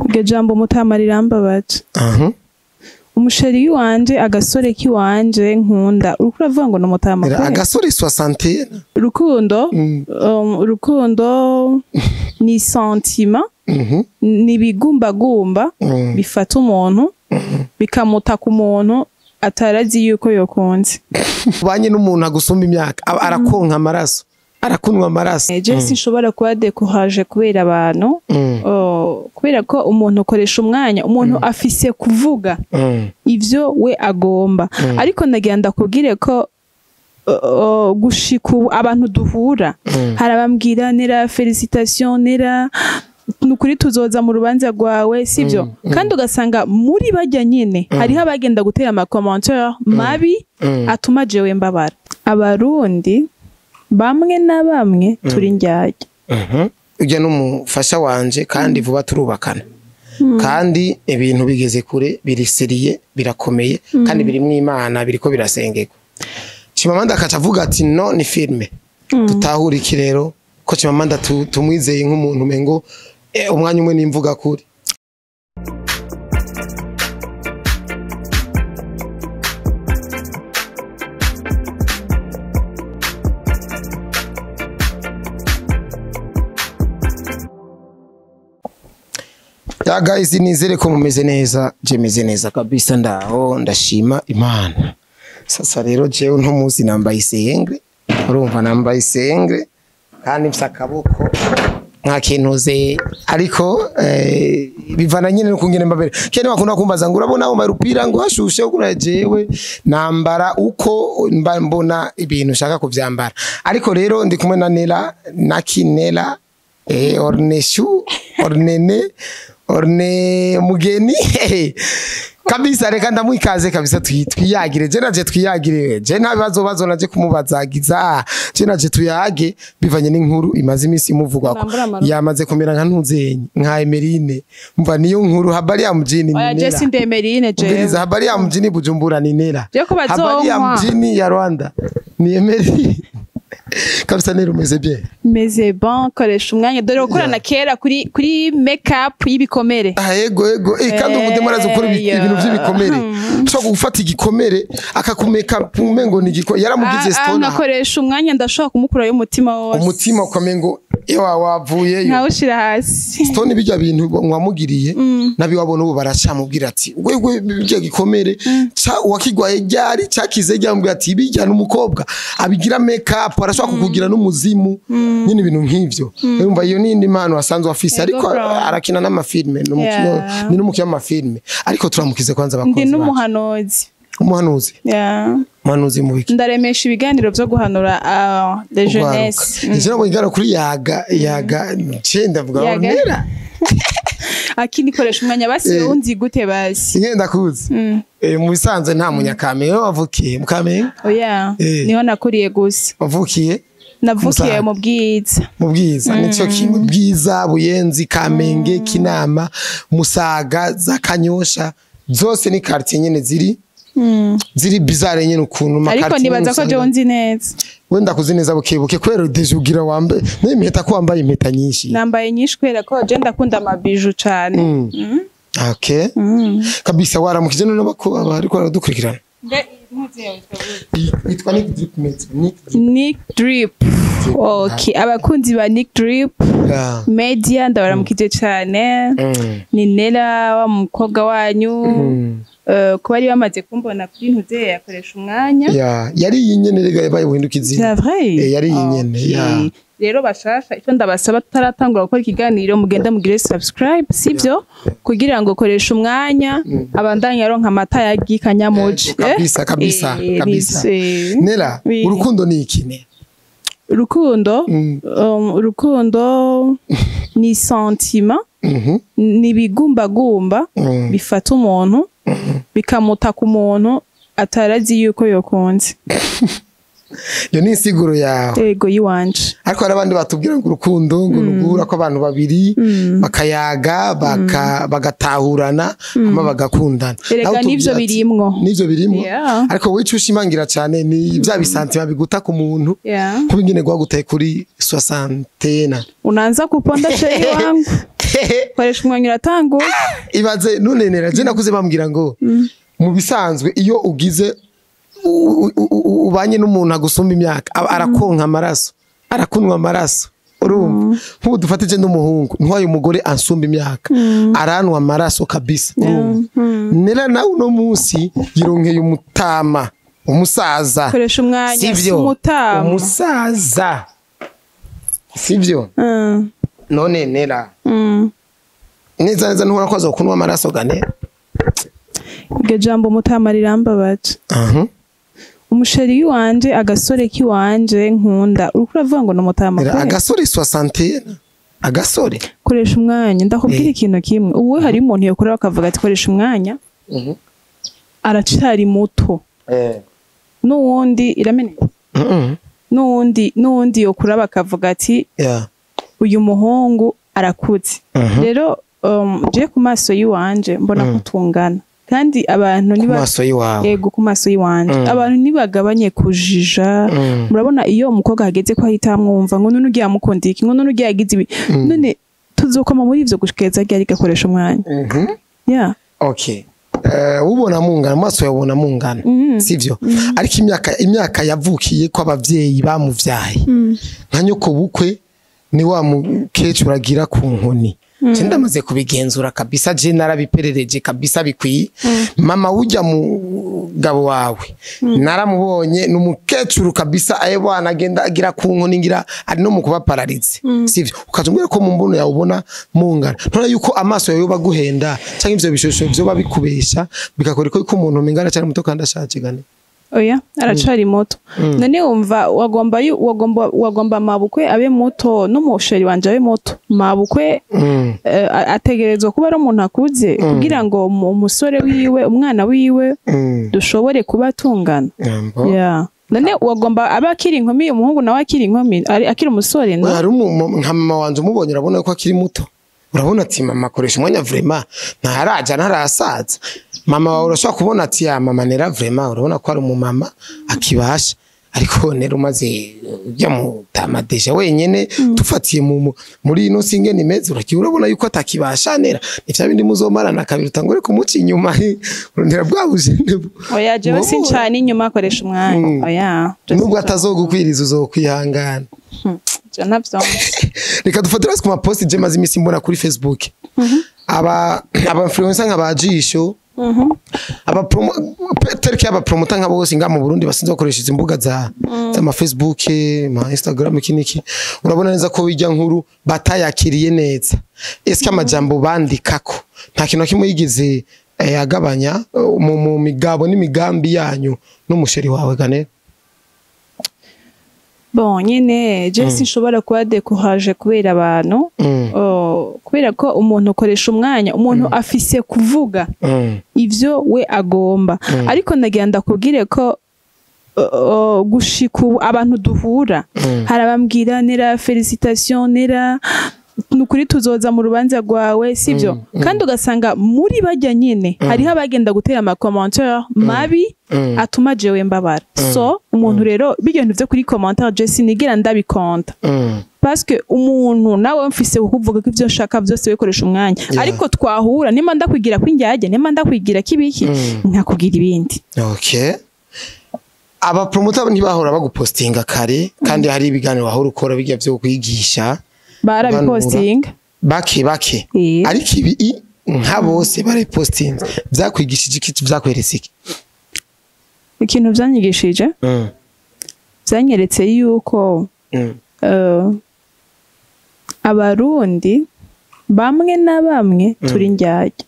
iryo jambo Mutama rirambabaje. Umusheri wanje agasore kiwanje nkunda uriko uravuga ngo no Mutama agasore 60 urukundo ni sentiment ni bigumbagumba bifata umuntu bikamuta ku muntu atarazi yuko yokunze banye n'umuntu agusumba imyaka arakonka amaraso arakunwa amaraso je sinshobora kuba découragé kubera abantu kubera ko umuntu ukoresha umwanya umuntu afise kuvuga ivyo we agomba ariko ndagenda kubwire ko gushika abantu duhura harabambwira nera félicitations nera nukuri tuzoza mu rubanza rwawe sivyo kandi ugasanga muri bajya nyine hariho abagenda gutera ama commentaire mabi atuma jewe mbabara abarundi bamwe na bamwe turi njyajya ujya n'umufasha wanje kandi vuba turubakana kandi ibintu bigeze kure biriseriye birakomeye kandi biri mu Imana biriko birasengeka Chimamanda akavuga ati no ni filme tutahura iki rero ko Chimamanda tumwizeye nk'umuntu mengo umwanya umwe nimvuga kuri ya guys nizere ko mumeze neza je meze neza kabisa ndaho ndashima Imana sasa rero jewe nto muzi nambaye isengre urumva nambaye isengre kandi mfite akaboko nka kintuze ariko bivana nyine n'ukungene mbabere kene bakunda kumbaza ngo urabona aho marupira ngo hashushe ukura jewe nambara uko mbona ibintu shaka kuvyambara ariko rero ndi kumwe na Nela na Kinela orneshu ornene orne mugeni kabisa reka ndamwikaze kabisa twiyagire je naje twiyagire je nta bibazo naje kumubazagiza je naje tuyage bivanye n'inkuru imaze imisi imuvugwa ko yamaze kumera nka ntuzenye nka Emerine mva niyo nkuru habari ya mjini Nela je sinde Emerine je habari ya mjini Bujumbura ni Nela habari ya mjini ya Rwanda ni Emerine kabisa nero meze bien meze bon koresha umwanya dore ukorana kera kuri makeup y'ibikomere yego kandi umudemo arazi gukora ibintu by'ibikomere cyo gufata igikomere akakumeka umengo ni giko yaramugize stone nakoresha umwanya ndashaka kumukura umutima wose umutima ukamengo ewa wavuye ntawushira hasi stone bijya bintu mwamugiriye nabi wabona ubu baracamubwira ati wewe bijya gikomere wakigwaye ryari cyakize ryambwira ati bijya n'umukobwa abigira makeup arashaka kukugira n'umuzimu nyine ibintu nk'ivyo urumva iyo nindi impano asanzwe afise ariko arakina n'amafilme ni n'umukiya w'amafilme ariko turamukize kwanza abakozi ndi n'umuhanuzi umuhanuzi mu biki ndaremesha ibiganiro byo guhanura de jeunesse je nabwo kuri yaga cenda vuga Nela akini koresha umwanya basi unzi gute basi ngenda kuzi mu bisanze nta munyakame wavukiye mukame oya niho nakuriye gusa wavukiye navukiye mu bwiza nico kimwe bwiza Buyenzi Kamenge Kinama Musaga za Kanyosha zose ni quartier nyene ziri bizarre nyene ukuntu makartier ariko nibaza ko je unzi neza wenda kuzi neza bukebuke kwero deje ugira wambe n'impeta ko wambaye impeta nyinshi nambaye nyinshi kwera ko je ndakunda amabiju cyane okay kabisa waramukije none bako ariko aradukurikirana witwa Nick Drip okay abakunzi ba Nick Drip media ndabaramukije cyane ni Nela wa mukobwa wanyu kuba ari bamaze kumbona kuri ntuze yakoresha umwanya yari yinyenerega yabaye windukizi yari yinyene rero bashasha icyo ndabasaba tutaratangura gukora ikiganiro mugenda mugire subscribe sivyo kugira ngo koresha umwanya abandanya ronka amata ya gikanyamoje kabisa Nela urukundo ni iki urukundo ni sentiment ni bigumbagumba bifata umuntu bikamuta ku muntu atarazi yuko yokunze Yo ni insiguro yawe. Yego yiwanje. Ariko hari abandi batubwira ngo urukundo ngo rugura ko abantu babiri bakayaga bagatahurana ama bagakundana. Erega nivyo birimwo. Nivyo birimwo. Ariko wicu ushimangira cyane ni bya bisantima biguta ku muntu. Kubingene gwa gutaye kuri 60. Unaanza kuponda sheri wangu. Koresha umwanya uratanguye. Ibaze nunenera je nakuze bambwira ngo mu bisanzwe iyo ugize ubanye n'umuntu agusumba imyaka arakonka amaraso arakunwa amaraso urumva nk'ubu dufatije n'umuhungu ntwaye umugore ansumba imyaka aranwa amaraso kabisa nera nawe uno munsi yironkeye umutama umusaza koresha umwanya umutama umusaza sivyo none nera neza neza ntubona ko azokunwa amaraso gane iryo jambo umutama rirambabaje umusheri wanje agasore kiwanje nkunda uriko uravuga ngo n'umutama kwe agasore 60 agasore koresha umwanya ndakubwira ikintu kimwe ubu hari umuntu yokorera akavuga ati koresha umwanya aracari muto n'uwundi irameneka n'uwundi yokura bakavuga ati uyu muhungu arakuze rero je ku maso yiwanje mbona kutungana kandi abantu yego ku maso yiwanje abantu nibagabanye kujija murabona iyo umukobwa hageze ko ahita amwumva ngo none ugiye amukunda iki ngo none ugiye agize ibi none tuzokoma muri ivyo gushikeza ryari gakoresha umwanya okay ubona mungana maso yabona mungana sivyo ariko imyaka yavukiye ko abavyeyi bamuvyaye nka nyoko bukwe ni wa mukecuru agira ku nkoni ndamaze kubigenzura kabisa je narabiperereje kabisa bikwiye mama ujya mu gabo wawe naramubonye numukecuru kabisa aye bwana agenda agira ku nkoni ngira ari no mukuba paralize sivyo ukazumbira ko mu mbuno yawe ubona mungana ntona yuko amaso yawe baguhenda cyangwa ivyo bishosho byo babikubesha bigakora ko umuntu mingana cyane muto kandi ashaje gane oya aracari moto none umva wagomba mabukwe abe moto n'umusheri wanje abe moto mabukwe ategerezwa kuba ari umuntu akuze kugira ngo umusore wiwe umwana wiwe dushobore kuba tungana none wagomba aba akiri inkumi umuhungu nawe akiri inkumi akiri umusore no hari nka mama wanje umubonye urabona ko akiri muto urabona ati mama akoresha umwanya vraiment ntaraja ntarasaza mama wawe urashobora kubona ati ya mama nera vraiment urabona ko ari umumama akibasha ariko nera umaze ujya mu tamadeja wenyene tufatiye muri ino singe nimeze urabona yuko atakibasha nera nivya bindi muzomarana kabiri utangore kumuca inyuma urondera bwabuje oya jewe sincane inyuma akoresha umwanya oya nubwo atazogukwiriza uzokwihangana reka dufatira ku maposti je maze imisi mbona kuri Facebook aba influencer nk'abajisho tereke aba promoter nk'abo bose nga mu Burundi basinze bakoresha izi mbuga za ma Facebook ma Instagram ikiniki urabona neza ko bijya nkuru batayakiriye neza eske amajambo bandikako nta kintu kimwe yigize agabanya mu migabo n'imigambi yanyu n'umusheri wawe gane bon nyine je sinshobora kuba découragé kubera abantu kubera ko umuntu ukoresha umwanya umuntu afise kuvuga ivyo we agomba ariko ndagenda kubwire ko gushika abantu duhura harabambwira nera félicitations nera nukuri tuzoza mu rubanza rwawe sivyo kandi ugasanga muri bajya nyine hariho abagenda gutera ama commentaire mabi atuma jewe mbabara so umuntu rero bijyanye byo kuri commentaire je sinigira ndabikonta parce que umuntu nawe mfise kuvuga ko ivyo nshaka byose wikoresha umwanya ariko twahura nimba ndakwigira kwinjyaje nimba ndakwigira kibiki ntakubwira ibindi okay aba promoter ntibahora bagupostinga kare kandi hari ibiganiro wahora ukora bijya byo kwigisha barabipostinga bake ariko ibi nka bose barabipostinga byakwigishije iki byakweretse iki ikintu byanyigishije byanyeretse yuko abarundi bamwe na bamwe turi njyajya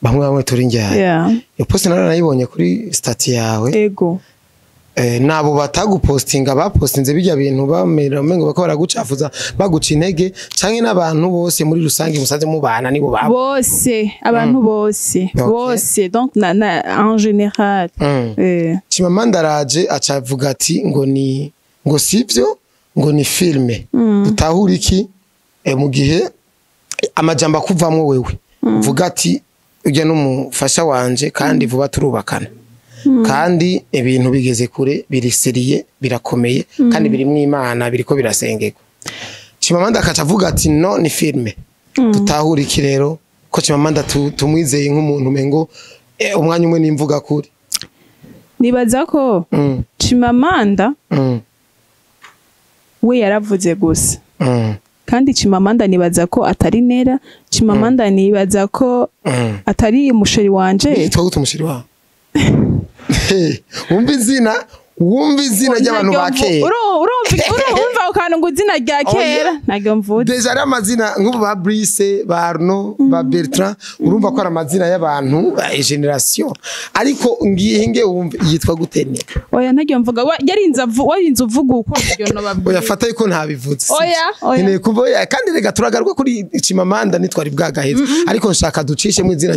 bamwe turi njyajya iyo post nayibonye kuri stati yawe ego nabo batagupostinga bapostinze bijya bintu bamera ngo bako baragucafuza baguca intege canke n'abantu bose muri rusange musaze mubana nibo babo bose abantu bose bose donc en général Chimama ndaraje acavuga ati ngo sivyo ngo ni filme dutahura iki mu gihe amajambo akuvamwo wewe vuga ati ujya n'umufasha wanje kandi vuba turubakana kandi ibintu bigeze kure biriseriye birakomeye kandi biri mw'Imana biriko birasengerwa Chimama ndakacavuga ati no ni filme dutahura iki rero ko Chimama tumwizeye nk'umuntu mengo umwanya umwe nimvuga kuri nibaza ko Chimamanda we yaravuze gusa kandi Chimamanda nibaza ko atari nera Chimamanda nibaza ko atari umusheri wanje yitwa gute umusheri wawe wumva izina ry'abantu ba kera urumva ukantu ngo izina rya kera ntabwo mvuze deja ari amazina nk'ubu ba Brice ba Arnaud ba Bertrand urumva ko ari amazina y'abantu generation ariko ngiye wumva yitwa gutene oya ntabwo mvuga warinze uvuga uko ibyo no babwiye oya fata yuko ntabivuze oya nene kuva kandi rega turagaruka kuri Chimamanda nitwari bwagaheza ariko nshaka ducishe mu izina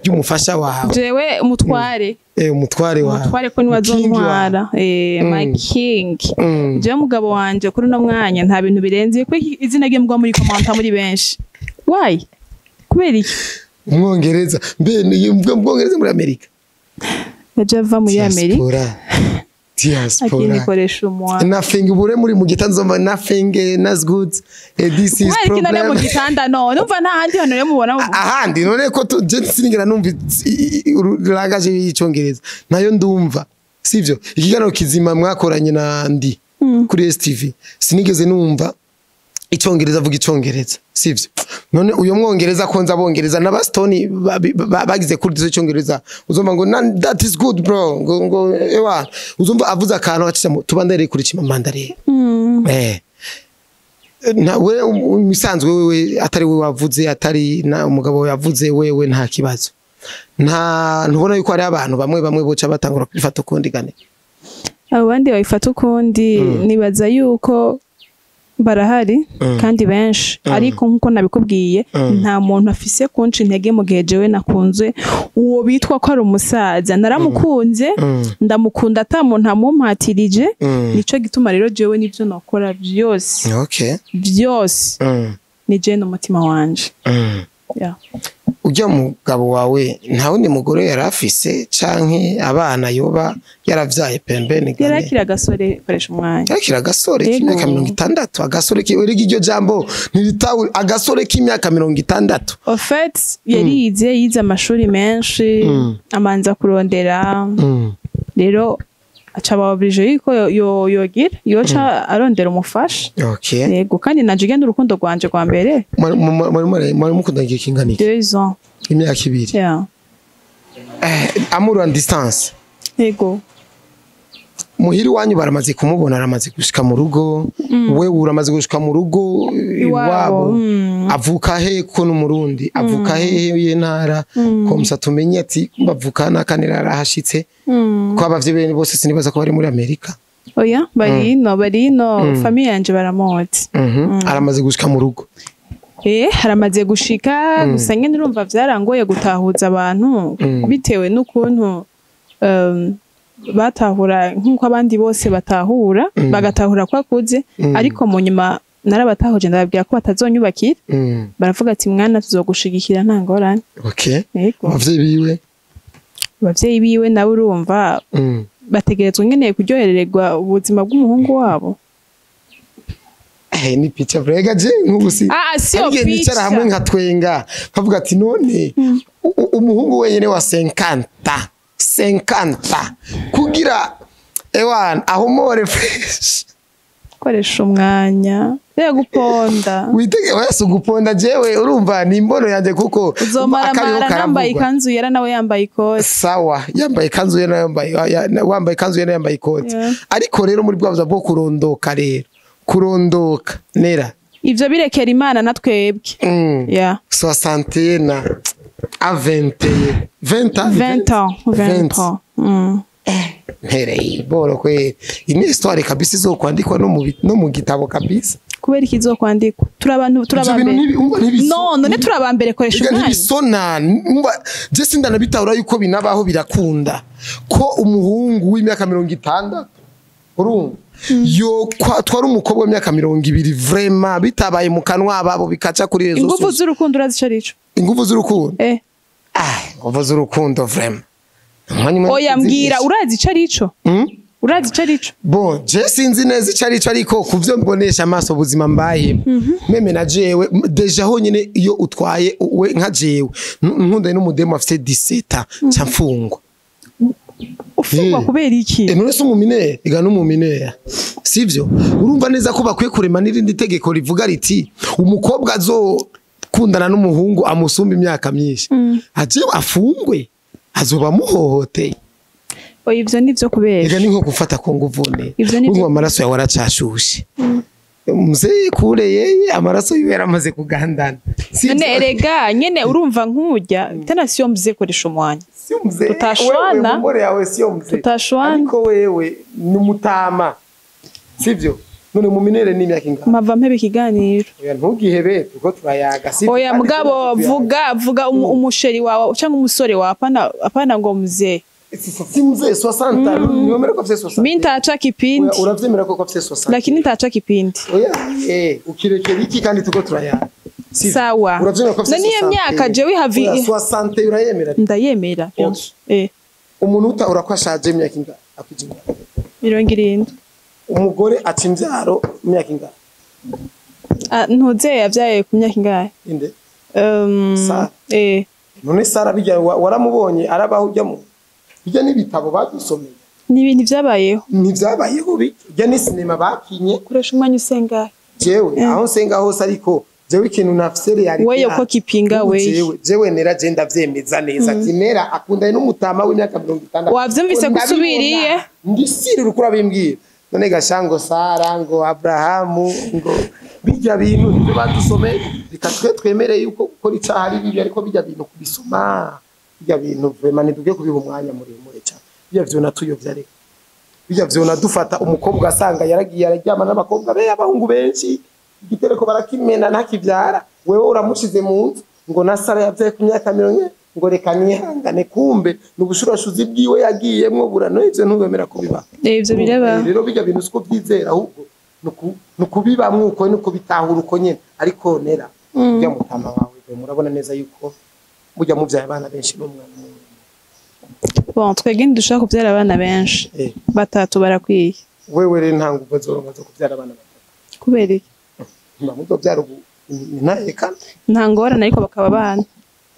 ry'umufasha wawe jewe umutware umutware ko niwe azontwara my king je mugabo wanje kuri no mwanya nta bintu birenze ko izina rye mugwa muri komanta muri benshi why kubera iki umwongereza mbongereza muri Amerika yajava muri Amerika diaspora koresha umwa nothing ubure muri mu gitanzo nothing is good this is problem mu gitanda no numva nta handi hano yo mubona ahandi none ko je sinigera numva uragaje y'icyongereza nayo ndumva sivyo ikiganiro kizima mwakoranye na ndi kuri STV sinigeze numva icyongereza vuga icyongereza sivyo none uyo mwongereza konza bongereza na bastoni bagize kuri izo cyongereza uzomba ngo that is good bro ngo ewa uzumva avuza akantu acisha tubandere kuri Chimamanda rero nawe imisanzwe wewe atari we wavuze atari na umugabo yavuze wewe nta kibazo ntubona yuko ari abantu bamwe boca batangura kwifata ukundi gane abandi bayifata ukundi nibaza yuko barahari kandi benshi ariko nkuko nabikubwiye nta muntu afise kunca intege mu gihe jewe nakunze uwo bitwa ko ari umusaza naramukunze ndamukunda ata muntu amumpatirije nico gituma rero jewe nivyo nakora byose byose ni je n'umutima wanje ujya mugabo wawe nta wundi mugore yarafise canke abana yoba yaravyaye pembeni gane yarakira agasore koresha umwanya yarakira agasore k'imyaka 60 agasore kiwerega iryo jambo ntiritawe agasore k'imyaka 60 en fait yize amashuri menshi amanza kurondera rero acaba oblige yuko yogira yoca arondera umufasha yego kandi naje genda urukundo rwanje rwa mbere muri mukundagiye kinganiki 2 ans imyaka 2 amour en distance yego muhiri wanyu baramaze kumubona aramaze gushika mu rugo we uramaze gushika mu rugo iwabo avuka he ko n'umurundi avuka he y'intara ko musatumenye ati bavukana kanira arahashitse ko abavye bene bose sinibaza ko bari muri Amerika oya bari no famille yanje baramotse aramaze gushika mu rugo haramaze gushika gusa nyene urumva vyarangoye gutahuza abantu bitewe n'ukuntu batahura nkuko abandi bose batahura bagatahura kwa kuze ariko mu nyuma narabatahuje ndababwira ko batazonyubakira baravuga ati mwana tuzogushigikira nta ngorane abavyeyi biwe nawe urumva bategerezwa ngeneye kuryoherererwa ubuzima bw'umuhungu wabo ni picha brega je nkubusi sio picha nicara hamwe nkatwenga bavuga ati none umuhungu wenyene wa 50 kugira ewana ahumore fresh koresha umwanya guponda witege wese guponda jewe urumva ni imbono yanje kuko uzomara nambaye ikanzu yera nawe yambaye ikoti sawa yambaye ikanzu yera wambaye ikanzu yera yambaye ikoti ariko rero muri bwabuza bwo kurondoka rero kurondoka nera ivyo birekera Imana natwebwe ya 60 na a 20 ans ntereye boro kwe ine histoire kabisa izokwandikwa no mu gitabo kabisa kubera ikizokwandikwa turabambere no none turabambere koresha umwanya bisona je sindanabitahura yuko binabaho birakunda ko umuhungu w'imyaka 60 urumva yo twari umukobwa w'imyaka 20 vraiment bitabaye mu kanwa babo bikaca kuri rezo ingufu z'urukundo urazica ingufu z'urukundo ingufu z'urukundo vraiment oya mbwira urazica arico urazica arico bon je sinzi neza icarico ariko kuvyo mbonesha amaso buzima mbaye meme na jewe deja ho nyine iyo utwaye we nka jewe nkunda n'umudemo afite 17 cyamfungwa ufungwa kubera iki none se umuminere iga n'umuminere sivyo urumva neza ko bakwiye kurema n'irindi tegeko rivuga riti umukobwa azokundana n'umuhungu amusumba imyaka myinshi aje afungwe azoba muhohoteye oya ivyo nivyo kubera ega ni nko gufata ku nguvune urumva amaraso yawe aracashushe muzee kure yeye amaraso yiwe yaramaze kugandana none erega nyene urumva nk'urya tena siyo mzee koresha umwanya tutashwana tutashwana ariko wewe numutama sivyo none mu minere n'imyaka ingana mava mpebe ikiganiro oya ntugihebe tuko turayaga sivyo oya mugabo vuga umusheri wawe cyangwa umusore wawe apana ngo mzee si mzee 60 niomera ko afite 60 mimi nitaacha kipindi uravyemera ko afite 60 lakini nitaacha kipindi oya ukirekera iki kandi tuko turayaga sawa uravyemera ko afite 60 niyo myaka jewe havi 60 urayemera ndayemera umuntu utahura ko ashaje imyaka ingana akuje 70 umugore ati imbyaro imyaka ingana ntuze yavyaye ku myaka ingahe inde none Sara bijya waramubonye arabaho ujyamo bijya n'ibitabo badusomeye n'ibintu byabayeho bijya ni sinema bakinye koresha umwanya usenga jewe aho nsenga hose ariko jewe ikintu nafise reality wewe ko kipinga wewe jewe nera je ndavyemeza neza kinera akundanye n'umutama w'imyaka 50 wavyumvise gusubiriye ngisiri rukura bimbwiye none gashango Sara ngo Abrahamu ngo bijya bintu nibyo badusomeye bikatwe twemereye yuko gukora icahari bibi ariko bijya bintu kubisoma bijya bintu vraiment ntidugiye kubiha umwanya muremure cyane bijya vyo natuyovya ariko bijya vyo nadufata umukobwa asanga yaragiye araryama n'abakobwa be abahungu benshi igitereko barakimena ntakivyara wewe uramushize mu nzu ngo na Sara yavyaye ku myaka 40 ngo reka nihangane kumbe n'ubushurashuzi bwiwe yagiyemwo burano ivyo ntubemera kubiba ivyo bireba rero bijya bintu siko byizera ahubwo nukubiba mwuko nuko bitahura uko nyene ariko nera ujya mutama wawe murabona neza yuko mujya muvyaye abana benshi n'umwana umwe bon twege ndushaka kuvyara abana benshi batatu barakwiye wewe rero ntango uzoronka zo kuvyara abana batatu kubera iki muzo byara ubu ntaheka ntangorana ariko bakaba abana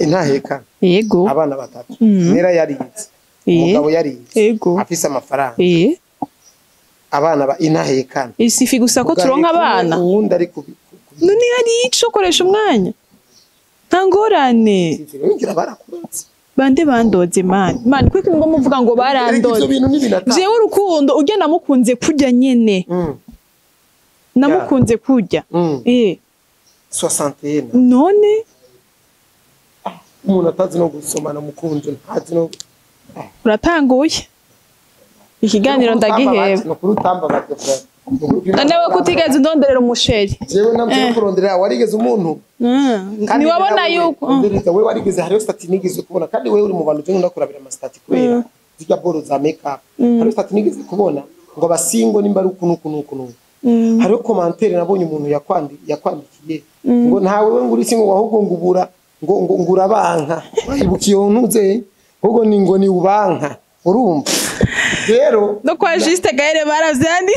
ntaheka yego abana batatu nera yarize umugabo yarize yego afise amafaranga abana ba inahekana isifi gusa ko turonka abana uwundi ari none hari ico koresha umwanya ntangorane ngira barakuronse bande bandoze man kwiko ngo muvuga ngo barandoze jewe urukundo ujya namukunze kujya nyene namukunze kujya 61 none umuntu atazi no gusomana mukunze ntazi no uratanguye ikiganiro ndagiheba nawe kutigeze ndonderera umusheri jewe namje kurondera warigeze umuntu ni wabona yuko we warigeze hariyo stati nigeze kubona kandi wewe uri mu bantu je ndakurabira ama stati kubera zijya boro za makeup hariyo stati nigeze kubona ngo basingo nimba ari ukuntu hariyo commentaire nabonye umuntu yakwandikiye ngo ntawe we nguri singo wahubwo ngubura ngo ngurabanka ibukiye ntuze ahubwo ni ngo ni ubanka urumva rero no kwa Juste Gaël baravyandi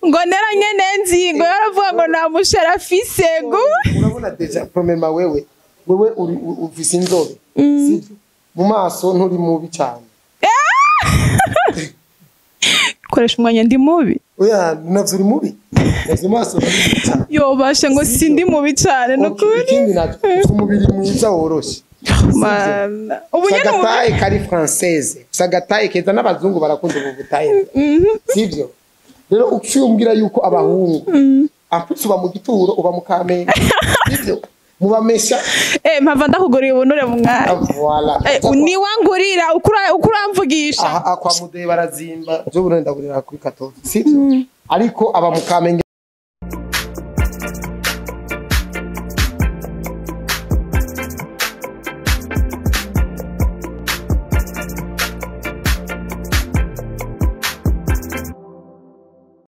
ngo nera nyene nzi ngo yaravuga ngo na mushera afise ngo urabona deja promema wewe uri ufise inzobe sivyo mu maso nturi mubi cyane koresha umwanya ndi mubi oya navyo uri mubi navyo maso cyane yo bashe ngo sindi mubi cyane no kuri ikindi natwe umubiri mwiza woroshe sagataye kari française sagataye keza n'abazungu barakunda ubu butaye sivyo rero ucyumbwira yuko abahungu apfuba mu gituro uba mu Kamenge sivyo mubamesha mpava ndakuguriye ubunure mu mwanya voilà ni wangurira ukuramvugisha kwa mudehe barazimba byo burenda ndagurira kuri 14 sivyo ariko aba mukamenge